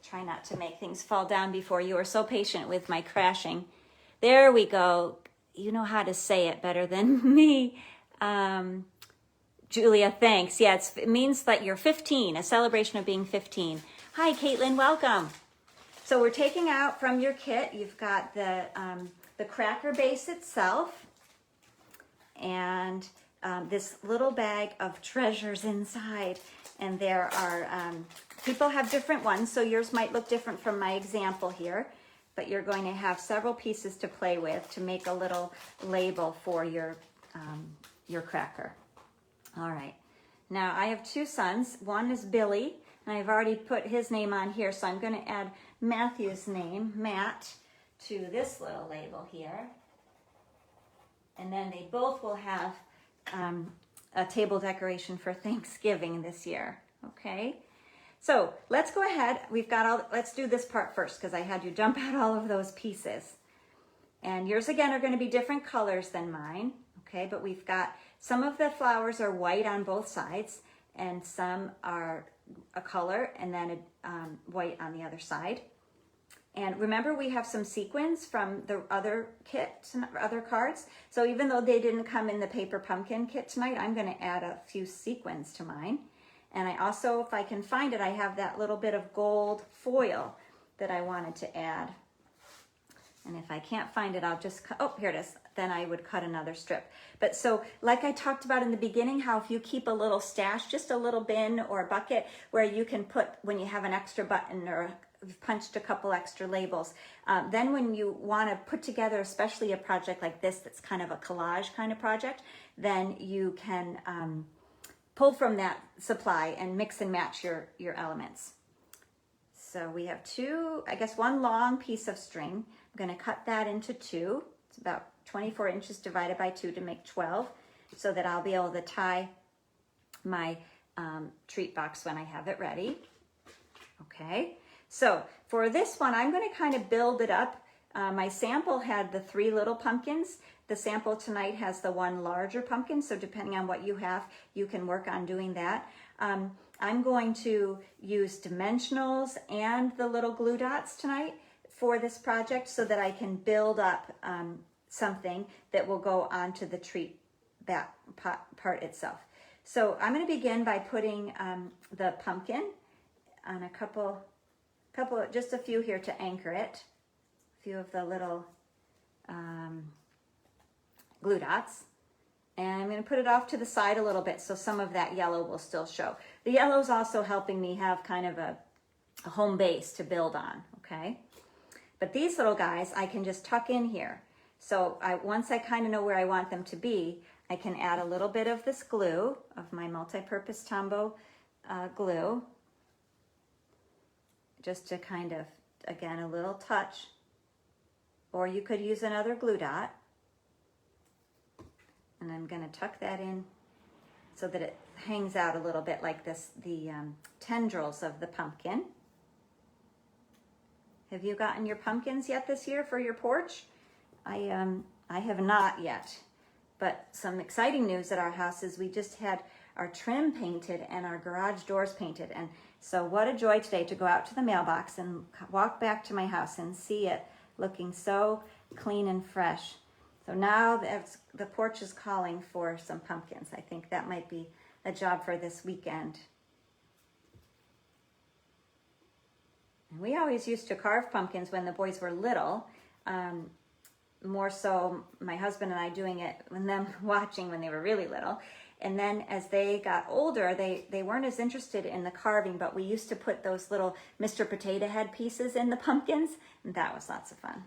try not to make things fall down before you. Are so patient with my crashing. There we go. You know how to say it better than me. Julia, thanks. Yeah, it means that you're 15, a celebration of being 15. Hi, Caitlin, welcome. So we're taking out from your kit, you've got the cracker base itself, and this little bag of treasures inside. And there are, people have different ones, so yours might look different from my example here, but you're going to have several pieces to play with to make a little label for your cracker. All right, now I have 2 sons. One is Billy, and I've already put his name on here, so I'm going to add Matthew's name, Matt, to this little label here. And then they both will have a table decoration for Thanksgiving this year, okay? So let's go ahead. Let's do this part first, because I had you dump out all of those pieces. And yours, again, are going to be different colors than mine, okay? But we've got, some of the flowers are white on both sides, and some are a color and then white on the other side. And remember, we have some sequins from the other kit, other cards. So even though they didn't come in the paper pumpkin kit tonight, I'm going to add a few sequins to mine. And I also, if I can find it, I have that little bit of gold foil that I wanted to add. And if I can't find it, I'll just cut, oh, here it is. Then I would cut another strip. But so, like I talked about in the beginning, how if you keep a little stash, just a little bin or bucket where you can put, when you have an extra button or you've punched a couple extra labels, then when you want to put together, especially a project like this, that's kind of a collage kind of project, then you can pull from that supply and mix and match your elements. So we have two, I guess one long piece of string. I'm going to cut that into two. It's about 24 inches divided by 2 to make 12, so that I'll be able to tie my treat box when I have it ready. Okay, so for this one, I'm going to kind of build it up. My sample had the 3 little pumpkins. The sample tonight has the 1 larger pumpkin, so depending on what you have, you can work on doing that. I'm going to use dimensionals and the little glue dots tonight for this project so that I can build up something that will go onto the treat back part itself. So I'm going to begin by putting the pumpkin on a couple, just a few here to anchor it. A few of the little glue dots. And I'm going to put it off to the side a little bit so some of that yellow will still show. The yellow is also helping me have kind of a home base to build on, okay? But these little guys, I can just tuck in here. So once I kind of know where I want them to be, I can add a little bit of this glue, of my multi-purpose Tombow glue, just to kind of, again, a little touch. Or you could use another glue dot. And I'm going to tuck that in so that it hangs out a little bit like this, the tendrils of the pumpkin. Have you gotten your pumpkins yet this year for your porch? I have not yet, but some exciting news at our house is we just had our trim painted and our garage doors painted. And so what a joy today to go out to the mailbox and walk back to my house and see it looking so clean and fresh. So now the porch is calling for some pumpkins. I think that might be a job for this weekend. And we always used to carve pumpkins when the boys were little. More so my husband and I doing it and them watching when they were really little. And then as they got older, they weren't as interested in the carving, but we used to put those little Mr. Potato Head pieces in the pumpkins, and that was lots of fun.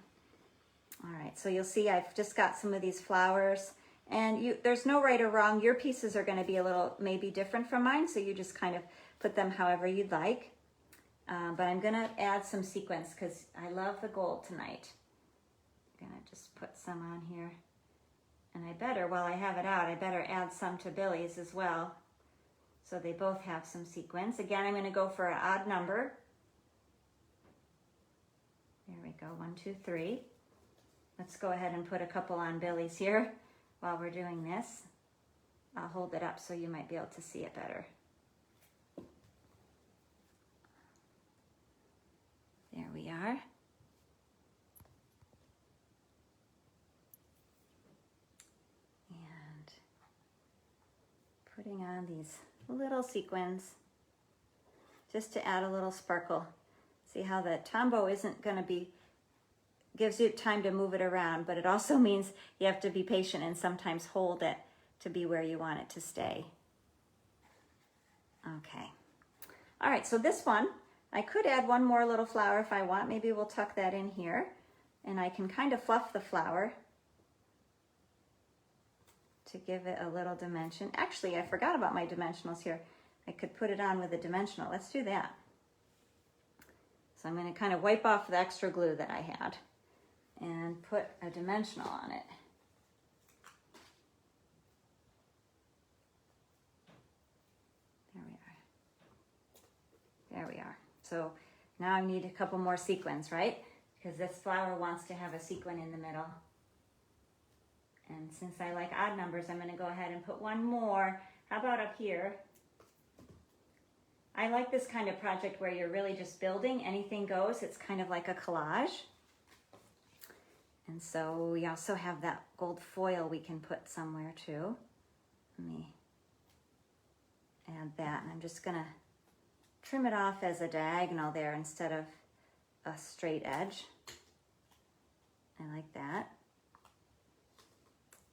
All right, so you'll see I've just got some of these flowers, and there's no right or wrong. Your pieces are going to be a little maybe different from mine, so you just kind of put them however you'd like. But I'm going to add some sequins because I love the gold tonight. I'm going to just put some on here. And I better, while I have it out, I better add some to Billy's as well, so they both have some sequins. Again, I'm going to go for an odd number. There we go, 1, 2, 3. Let's go ahead and put a couple on Billy's here while we're doing this. I'll hold it up so you might be able to see it better. There we are. And putting on these little sequins just to add a little sparkle. See how the Tombow isn't going to be, gives you time to move it around, but it also means you have to be patient and sometimes hold it to be where you want it to stay. Okay. All right, so this one, I could add one more little flower if I want. Maybe we'll tuck that in here, and I can kind of fluff the flower to give it a little dimension. Actually, I forgot about my dimensionals here. I could put it on with a dimensional. Let's do that. So I'm going to kind of wipe off the extra glue that I had and put a dimensional on it. There we are. There we are. So now I need a couple more sequins, right? Because this flower wants to have a sequin in the middle. And since I like odd numbers, I'm going to go ahead and put one more. How about up here? I like this kind of project where you're really just building, anything goes. It's kind of like a collage. And so we also have that gold foil we can put somewhere too. Let me add that, and I'm just gonna trim it off as a diagonal there instead of a straight edge. I like that.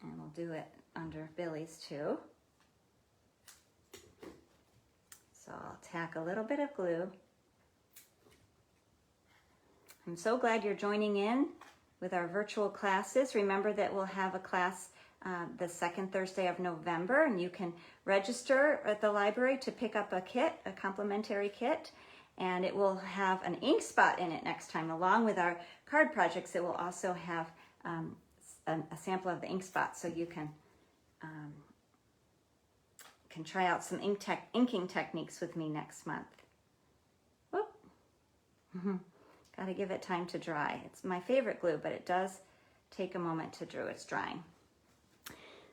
And we'll do it under Billy's too. So I'll tack a little bit of glue. I'm so glad you're joining in with our virtual classes. Remember that we'll have a class the second Thursday of November, and you can register at the library to pick up a kit, a complimentary kit, and it will have an ink spot in it next time. Along with our card projects, it will also have a sample of the ink spot, so you can try out some inking techniques with me next month. Whoop. Got to give it time to dry. It's my favorite glue, but it does take a moment to dry. It's drying.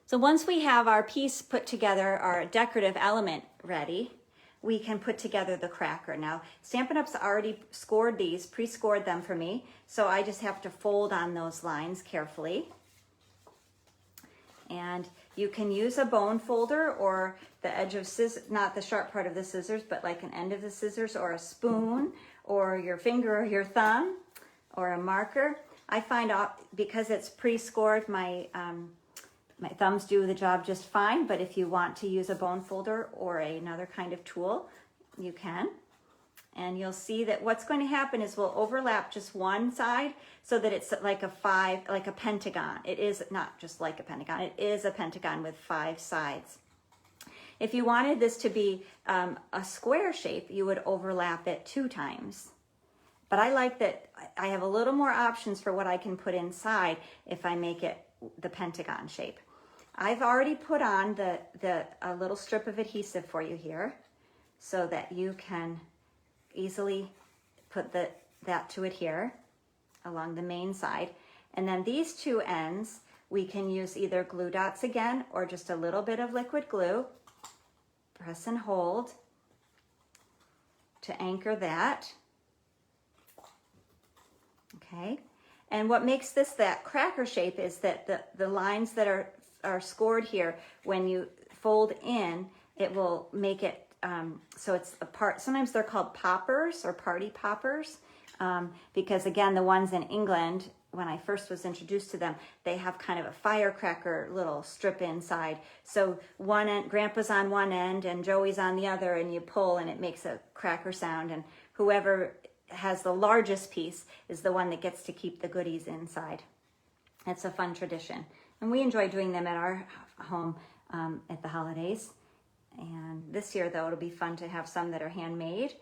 So once we have our piece put together, our decorative element ready, we can put together the cracker. Now, Stampin' Up's already scored these, pre-scored them for me, so I just have to fold on those lines carefully. And you can use a bone folder or the edge of scissors, not the sharp part of the scissors, but like an end of the scissors, or a spoon, or your finger or your thumb, or a marker. I find out, because it's pre-scored, my thumbs do the job just fine, but if you want to use a bone folder or another kind of tool, you can. And you'll see that what's going to happen is we'll overlap just one side so that it's like a pentagon. It is not just like a pentagon, it is a pentagon with 5 sides. If you wanted this to be a square shape, you would overlap it 2 times. But I like that I have a little more options for what I can put inside if I make it the pentagon shape. I've already put on a little strip of adhesive for you here so that you can easily put that to adhere along the main side. And then these 2 ends, we can use either glue dots again or just a little bit of liquid glue. Press and hold to anchor that. Okay. And what makes this that cracker shape is that the lines that are scored here, when you fold in, it will make it so it's a part. Sometimes they're called poppers or party poppers, because again, the ones in England, when I first was introduced to them, they have kind of a firecracker little strip inside. So one end, Grandpa's on one end and Joey's on the other, and you pull and it makes a cracker sound, and whoever has the largest piece is the one that gets to keep the goodies inside. It's a fun tradition, and we enjoy doing them at our home at the holidays. And this year, though, it'll be fun to have some that are handmade,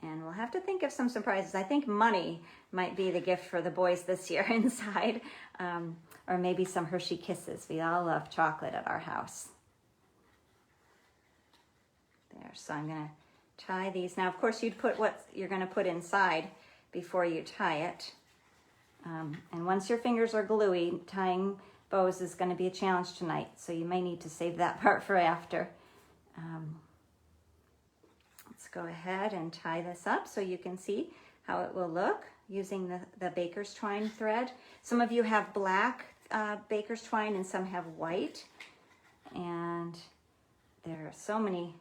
and we'll have to think of some surprises. I think money might be the gift for the boys this year inside, or maybe some Hershey Kisses. We all love chocolate at our house. There, so I'm gonna tie these. Now, of course, you'd put what you're gonna put inside before you tie it. And once your fingers are gluey, tying bows is gonna be a challenge tonight, so you may need to save that part for after. Let's go ahead and tie this up so you can see how it will look using the baker's twine thread. Some of you have black baker's twine and some have white. And there are so many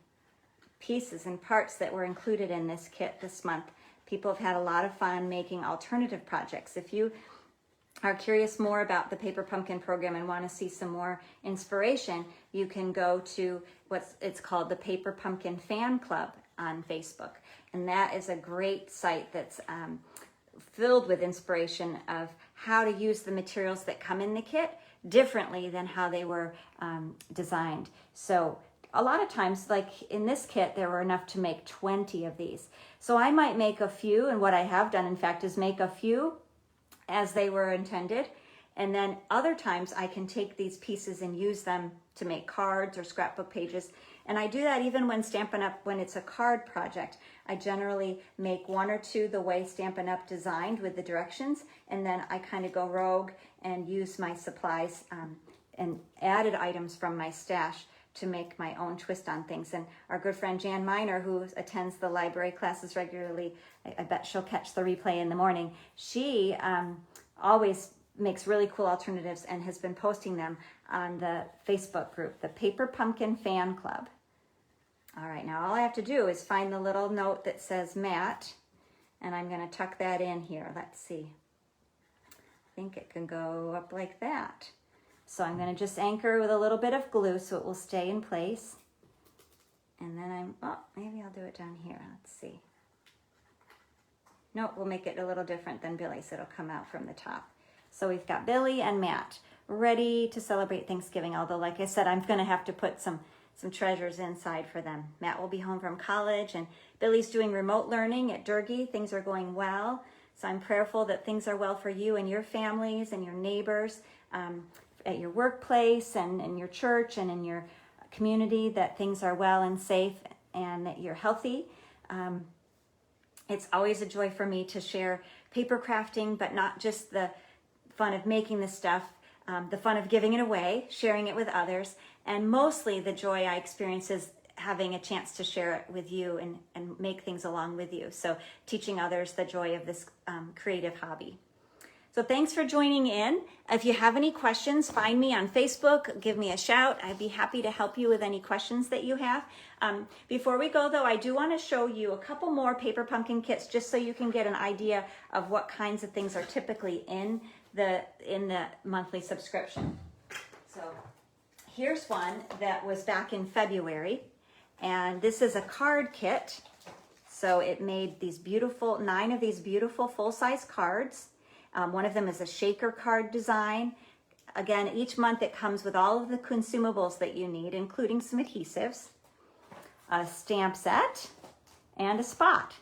pieces and parts that were included in this kit this month. People have had a lot of fun making alternative projects. If you are curious more about the Paper Pumpkin program and want to see some more inspiration, you can go to it's called the Paper Pumpkin Fan Club on Facebook. And that is a great site that's filled with inspiration of how to use the materials that come in the kit differently than how they were designed. So a lot of times, like in this kit, there were enough to make 20 of these. So I might make a few, and what I have done, in fact, is make a few as they were intended. And then other times I can take these pieces and use them to make cards or scrapbook pages. And I do that even when Stampin' Up, when it's a card project. I generally make 1 or 2 the way Stampin' Up designed with the directions, and then I kind of go rogue and use my supplies and added items from my stash to make my own twist on things. And our good friend Jan Miner, who attends the library classes regularly, I bet she'll catch the replay in the morning. She always makes really cool alternatives and has been posting them on the Facebook group, the Paper Pumpkin Fan Club. All right, now all I have to do is find the little note that says matte, and I'm going to tuck that in here. Let's see. I think it can go up like that. So I'm going to just anchor with a little bit of glue so it will stay in place. And then maybe I'll do it down here. Let's see. Nope, we'll make it a little different than Billy's. It'll come out from the top. So we've got Billy and Matt ready to celebrate Thanksgiving. Although, like I said, I'm going to have to put some treasures inside for them. Matt will be home from college, and Billy's doing remote learning at Durgee. Things are going well. So I'm prayerful that things are well for you and your families and your neighbors, at your workplace and in your church and in your community, that things are well and safe and that you're healthy. It's always a joy for me to share paper crafting, but not just the fun of making this stuff, the fun of giving it away, sharing it with others, and mostly the joy I experience is having a chance to share it with you and make things along with you. So teaching others the joy of this creative hobby. So thanks for joining in. If you have any questions, find me on Facebook, give me a shout. I'd be happy to help you with any questions that you have. Before we go though, I do want to show you a couple more paper pumpkin kits just so you can get an idea of what kinds of things are typically in the monthly subscription. So here's one that was back in February, and this is a card kit. So it made these beautiful, 9 of these beautiful full-size cards. One of them is a shaker card design. Again, each month it comes with all of the consumables that you need, including some adhesives, a stamp set, and a spot.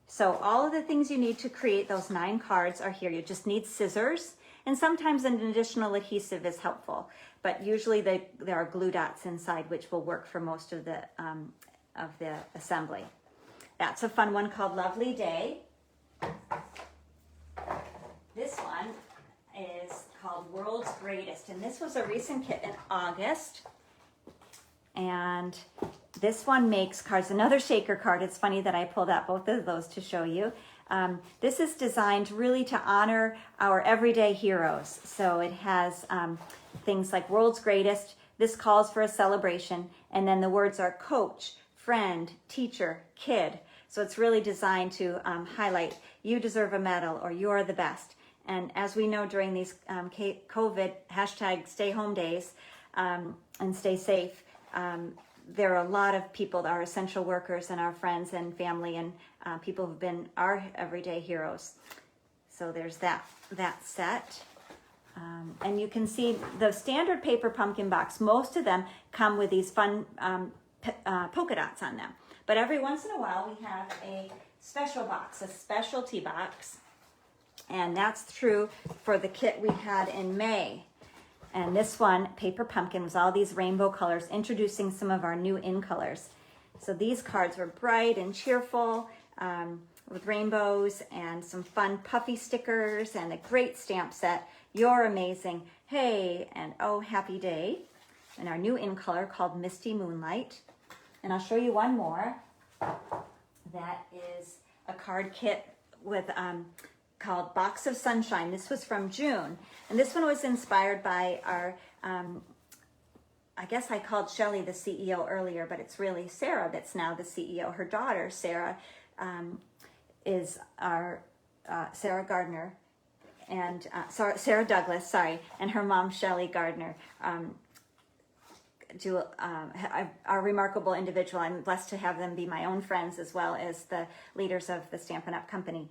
So all of the things you need to create those 9 cards are here. You just need scissors, and sometimes an additional adhesive is helpful, but usually there are glue dots inside, which will work for most of the assembly. That's a fun one called Lovely Day. This one is called World's Greatest, and this was a recent kit in August. And this one makes cards, another shaker card. It's funny that I pulled out both of those to show you. This is designed really to honor our everyday heroes. So it has things like World's Greatest. This calls for a celebration. And then the words are coach, friend, teacher, kid. So it's really designed to highlight you deserve a medal or you're the best. And as we know during these COVID #stay-home days and stay safe, there are a lot of people, our essential workers and our friends and family and people who've been our everyday heroes. So there's that set. And you can see the standard paper pumpkin box, most of them come with these fun polka dots on them. But every once in a while we have a special box, a specialty box. And that's true for the kit we had in May. And this one, Paper Pumpkin, was all these rainbow colors, introducing some of our new in colors. So these cards were bright and cheerful with rainbows and some fun puffy stickers and a great stamp set. You're amazing. Hey, and oh, happy day. And our new in color called Misty Moonlight. And I'll show you one more. That is a card kit with called Box of Sunshine. This was from June. And this one was inspired by our, I guess I called Shelley the CEO earlier, but it's really Sarah that's now the CEO. Her daughter, Sarah, is our Sarah Gardner, and Sarah Douglas, sorry, and her mom, Shelley Gardner, are remarkable individual. I'm blessed to have them be my own friends as well as the leaders of the Stampin' Up! Company.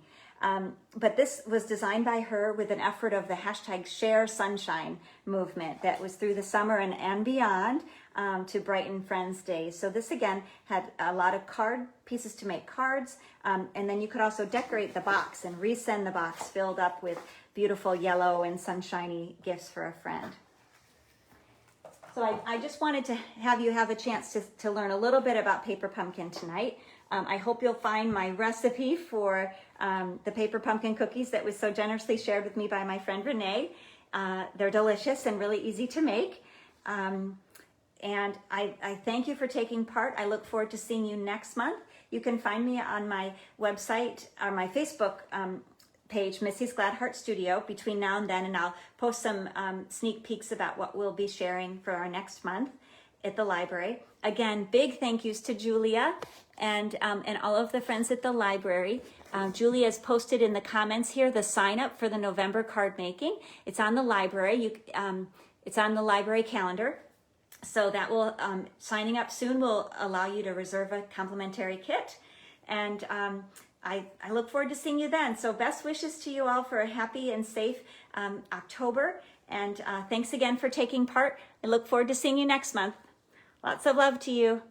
But this was designed by her with an effort of the #ShareSunshine movement that was through the summer and beyond to brighten Friends Day. So this again had a lot of card pieces to make cards, and then you could also decorate the box and resend the box filled up with beautiful yellow and sunshiny gifts for a friend. So I just wanted to have you have a chance to learn a little bit about Paper Pumpkin tonight. I hope you'll find my recipe for the paper pumpkin cookies that was so generously shared with me by my friend Renee. They're delicious and really easy to make. And I thank you for taking part. I look forward to seeing you next month. You can find me on my website or my Facebook page, Missy's Glad Heart Studio, between now and then, and I'll post some sneak peeks about what we'll be sharing for our next month at the library. Again, big thank yous to Julia and all of the friends at the library. Julia has posted in the comments here the sign up for the November card making. It's on the library. It's on the library calendar. So that will, signing up soon will allow you to reserve a complimentary kit. And I look forward to seeing you then. So best wishes to you all for a happy and safe October. And thanks again for taking part. I look forward to seeing you next month. Lots of love to you.